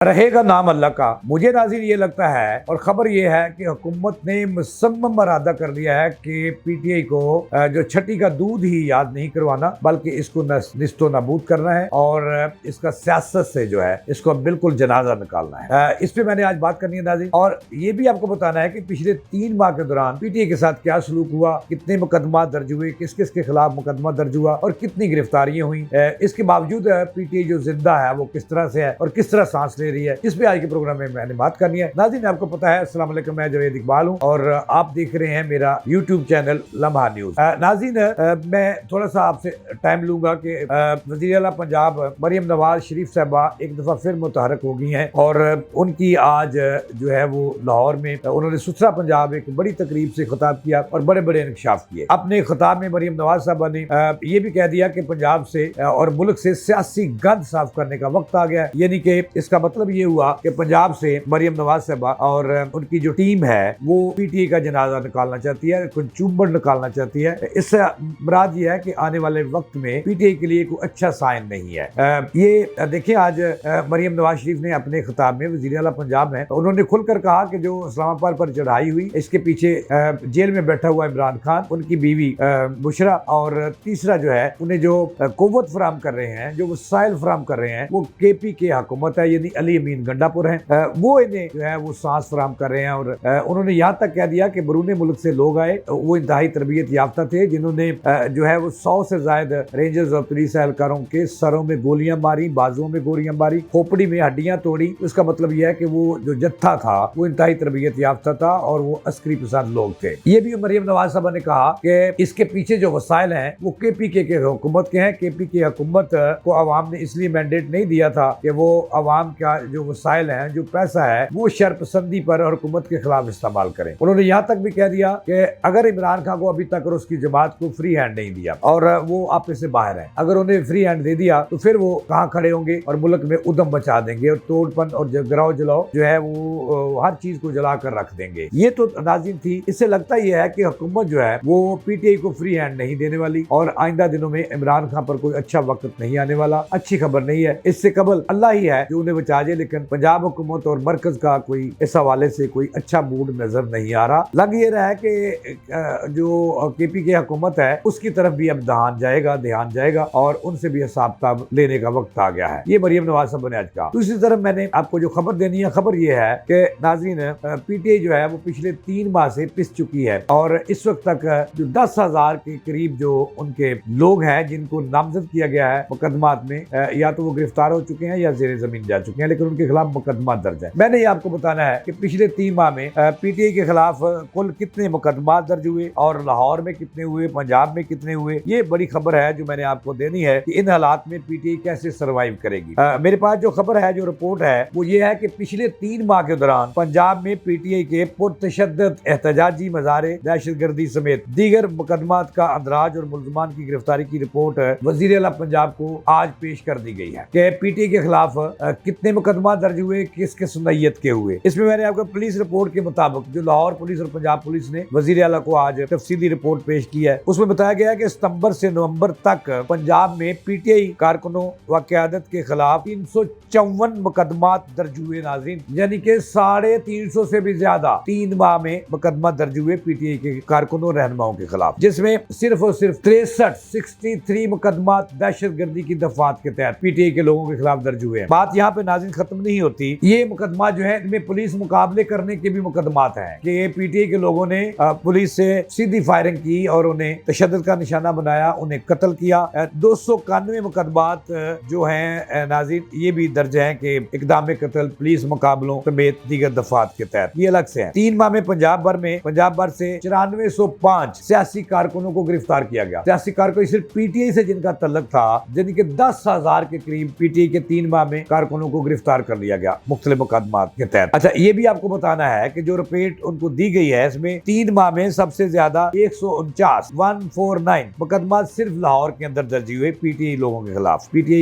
रहेगा नाम अल्लाह का। मुझे नाज़रीन ये लगता है और खबर ये है कि हुकूमत ने मुसम्मम इरादा कर लिया है कि पीटीआई को जो छठी का दूध ही याद नहीं करवाना, बल्कि इसको निस्तो नाबूद करना है और इसका सियासत से जो है इसको बिल्कुल जनाजा निकालना है। इस पे मैंने आज बात करनी है नाज़रीन, और ये भी आपको बताना है कि पिछले 3 माह के दौरान पीटीआई के साथ क्या सलूक हुआ, कितने मुकदमा दर्ज हुए, किस किस के खिलाफ मुकदमा दर्ज हुआ और कितनी गिरफ्तारियां हुई। इसके बावजूद पीटीआई जो जिंदा है वो किस तरह से है और किस तरह सांस ले रही है, इस पे आज के प्रोग्राम में मैंने बात करनी है। नाज़रीन आपको पता है, अस्सलाम वालेकुम, मैं जवेद इकबाल हूं और आप देख रहे हैं मेरा यूट्यूब चैनल लम्हा न्यूज। नाज़रीन मैं थोड़ा सा आपसे टाइम लूंगा कि वज़ीर आला पंजाब मरियम नवाज शरीफ साहबा एक दफा फिर मुतहरक हो गई हैं और उनकी आज जो है वो लाहौर में उन्होंने सुथरा पंजाब एक बड़ी तकरीब से खिताब किया और बड़े बड़े इंकशाफ किए। अपने खिताब में मरियम नवाज साहबा ने ये भी कह दिया कि पंजाब से और मुल्क से सियासी गंद साफ करने का वक्त आ गया है। यानी कि इसका मतलब ये हुआ कि पंजाब से मरियम नवाज साहबा और उनकी जो टीम है वो पीटीआई का जनाजा निकालना चाहती है, कुछ चुम्बड़ निकालना चाहती है। इससे मुराद ये है कि आने वाले वक्त में पीटीआई के लिए कोई अच्छा साइन नहीं है। ये देखिए, आज मरियम नवाज शरीफ ने अपने खिताब में, वज़ीर आला पंजाब है, उन्होंने खुलकर कहा कि जो इस्लामाबाद पर चढ़ाई हुई इसके पीछे जेल में बैठा हुआ इमरान खान, उनकी बीवी बुशरा और तीसरा जो है उन्हें जो कुव्वत फराम कर रहे हैं, जो वसाइल फराम कर रहे हैं, वो केपी के हुकूमत है, यानी अली अमीन गंडापुर है। वो इन्हें जो है वो सांस फराम कर रहे हैं और उन्होंने यहाँ तक कह दिया कि बरूने मुल्क से लोग आए, वो इंतहाई तरबियत याफ्ता थे, जिन्होंने जो है वो 100 से ज्यादा रेंजर्स और पुलिस एहलकारों के सरों में गोलियां मारी, बाजुओं में गोलियां मारी, खोपड़ी में हड्डियां तोड़ी। उसका मतलब यह है कि वो जो जत्था था वो इंतहाई तरबियत याफ्ता था और वो अस्करी पसंद लोग थे। ये भी मरियम नवाज साहबा ने कहा कि इसके पीछे जो वसाइल हैं वो केपीके के हुकूमत के हैं। केपीके हुकूमत को अवाम ने इसलिए मैंडेट नहीं दिया था कि वो अवाम का जो वसाइल है, जो पैसा है, वो शरपसंदी पर और हुकूमत के खिलाफ इस्तेमाल करें। उन्होंने यहाँ तक भी कह दिया कि अगर इमरान खान को अभी तक और उसकी जमात को फ्री हैंड नहीं दिया और वो आपे से बाहर है, अगर उन्हें फ्री हैंड दे दिया तो फिर वो कहाँ खड़े होंगे और मुल्क में उदम मचा देंगे और तोड़पन और गिराओ जलाओ जो है वो हर चीज को जला कर रख देंगे। ये तो नाज़रीन थी। इससे लगता यह है कि हुकूमत जो है वो पीटीआई को फ्री हैंड नहीं देने वाली और आइंदा दिनों में इमरान खान पर कोई अच्छा वक्त नहीं आने वाला। अच्छी खबर नहीं है, इससे कबल अल्लाह ही है जो उन्हें बचा जाए, लेकिन पंजाब हुकूमत और मरकज का कोई इस हवाले से कोई अच्छा मूड नजर नहीं आ रहा। लग ये रहा है कि जो केपी की हुकूमत है उसकी तरफ भी अब ध्यान जाएगा और उनसे भी हिसाब किताब लेने का वक्त आ गया है। ये मरियम नवाज साहब ने आज कहा। दूसरी तरफ मैंने आपको जो खबर देनी है, खबर ये है कि नाज़रीन पीटीआई जो है वो पिछले 3 माह से पिस चुकी है और इस वक्त तक जो 10,000 के करीब जो उनके लोग हैं जिनको नामजद किया गया है मुकदमात में, या तो वो गिरफ्तार हो चुके हैं या जेर जमीन जा चुके हैं, लेकिन उनके खिलाफ मुकदमा दर्ज है। मैंने ये आपको बताना है कि पिछले 3 माह में पीटीआई के खिलाफ कुल कितने मुकदमा दर्ज हुए और लाहौर में कितने हुए, पंजाब में कितने हुए। ये बड़ी खबर है जो मैंने आपको देनी है कि इन हालात में पीटीआई कैसे सर्वाइव करेगी। मेरे पास जो खबर है, जो रिपोर्ट है, वो ये है कि पिछले 3 माह के दौरान पंजाब में पीटीआई के पुरतशद्दद एहतजाजी मजारे, दहशतगर्दी समेत दीगर मुकदमात का अंदराज और मुल्ज़मान की गिरफ्तारी की रिपोर्ट वज़ीर आला पंजाब को आज पेश कर दी गई है कि पीटीआई के खिलाफ कितने मुकदमा दर्ज हुए, किस किस नैयत के हुए। इसमें मैंने आपको पुलिस रिपोर्ट के मुताबिक जो लाहौर पुलिस और पंजाब पुलिस ने वज़ीर आला को आज तफसीली रिपोर्ट पेश की है, उसमें बताया गया है कि सितंबर से नवंबर तक पंजाब में पीटीआई कारकुनों व क़यादत के खिलाफ 354 मुकदमात दर्ज हुए। नाज़रीन, यानी कि 350 से भी ज्यादा 3 माह में मुकदमा दर्ज हुए पीटीआई के कारकुनों रहनुमाओं के खिलाफ, जिसमें सिर्फ और सिर्फ 63 मुकदमात दहशतगर्दी की दफात के तहत पीटीआई के लोगों के खिलाफ दर्ज हुए हैं। बात यहाँ पे नाज़रीन खत्म नहीं होती। ये मुकदमा जो है इनमें पुलिस मुकाबले करने के भी मुकदमात हैं कि पीटीआई के लोगों ने पुलिस से सीधी फायरिंग की और उन्हें तशद्दुद का निशाना बनाया, उन्हें कत्ल किया। 291 मुकदमात जो हैं नाज़रीन ये भी दर्ज हैं कि इक़दाम कत्ल, पुलिस मुकाबलों समेत दीगर दफात के तहत, ये अलग से हैं। 3 माह में पंजाब भर से 9405 सियासी कारकुनों को गिरफ्तार किया गया। सियासी कारकुन सिर्फ पीटीआई से जिनका तल्लुक था, यानी कि 10,000 के करीब पीटीआई के 3 माह में कारकुनों को गिरफ्तार कर लिया गया मुख्तलिफ मुकदमात के तहत। अच्छा, ये भी आपको बताना है कि जो रिपोर्ट उनको दी गई है इसमें 3 माह में सबसे ज्यादा 149 मुकदमा सिर्फ लाहौर के अंदर दर्ज हुए पीटीआई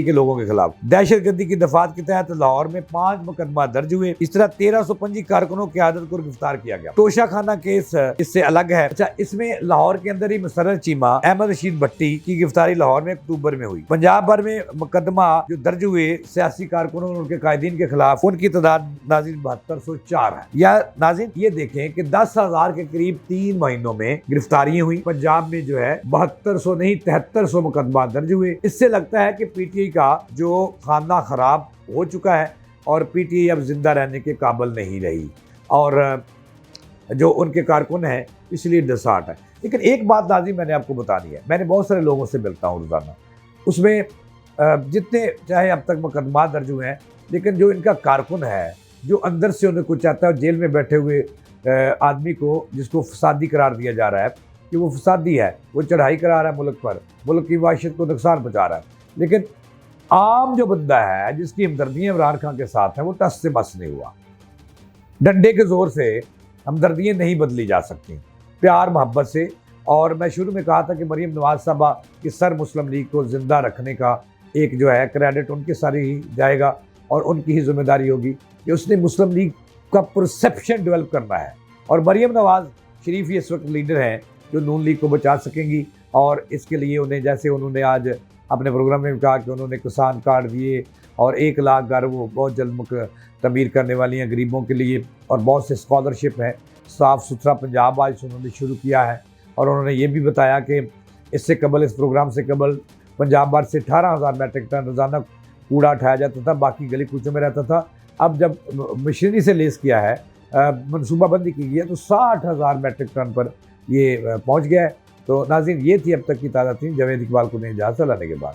के लोगों के खिलाफ। दहशतगर्दी की दफात के तहत लाहौर में 5 मुकदमा दर्ज हुए। इस तरह 1325 कारकुनों की आदत को गिरफ्तार किया गया। तोशा खाना केस इससे अलग है। अच्छा, इसमें लाहौर के अंदर ही मुसर्रर चीमा अहमद रशीद भट्टी की गिरफ्तारी लाहौर में अक्टूबर में हुई। पंजाब भर में मुकदमा जो दर्ज हुए सियासी कारकुनों और उनके कायदीन के खिलाफ उनकी तादाद नाज़रीन 7204 है। या नाज़रीन ये देखें कि 10,000 के करीब 3 महीनों में गिरफ्तारियां हुई। पंजाब में जो है 7200 नहीं 7300 मुकदमा दर्ज हुए। इससे लगता है कि पीटीआई का जो खाना खराब हो चुका है और पीटीआई अब जिंदा रहने के काबिल नहीं रही और जो उनके कारकुन हैं इसलिए डिसार्ट है। लेकिन एक बात नाज़रीन मैंने आपको बतानी है, मैंने बहुत सारे लोगों से मिलता हूँ रोज़ाना, उसमें जितने चाहे अब तक मुकदमा दर्ज हुए हैं, लेकिन जो इनका कारकुन है जो अंदर से उन्हें कुछ चाहता है, जेल में बैठे हुए आदमी को जिसको फसादी करार दिया जा रहा है कि वो फसादी है, वो चढ़ाई करा रहा है मुल्क पर, मुल्क की माशियत को नुकसान पहुँचा रहा है, लेकिन आम जो बंदा है जिसकी हमदर्दियाँ इमरान खान के साथ हैं वो टस से मस नहीं हुआ। डंडे के ज़ोर से हमदर्दियाँ नहीं बदली जा सकती, प्यार मोहब्बत से। और मैं शुरू में कहा था कि मरीम नवाज साहबा की सर मुस्लिम लीग को ज़िंदा रखने का एक जो है क्रेडिट उनके सारे ही जाएगा और उनकी ही जिम्मेदारी होगी कि उसने मुस्लिम लीग का परसेप्शन डेवलप करना है। और मरीम नवाज शरीफ ये इस वक्त लीडर हैं जो नून लीग को बचा सकेंगी और इसके लिए उन्हें, जैसे उन्होंने आज अपने प्रोग्राम में कहा कि उन्होंने किसान कार्ड दिए और 1 लाख घर वो बहुत जल्द तमीर करने वाली हैं गरीबों के लिए, और बहुत से स्कॉलरशिप हैं। साफ़ सुथरा पंजाब आज उन्होंने शुरू किया है और उन्होंने ये भी बताया कि इससे कबल, इस प्रोग्राम से कबल पंजाब भर से 18,000 मैट्रिक टन रोज़ाना कूड़ा उठाया जाता था, बाकी गली कूचों में रहता था। अब जब मशीनरी से लेस किया है, मनसूबाबंदी की गई है, तो 60,000 मैट्रिक टन पर ये पहुँच गया है। तो नाज़रीन ये थी अब तक की ताज़ा तीन। जावेद इकबाल को नहीं इजाज़त लाने के बाद।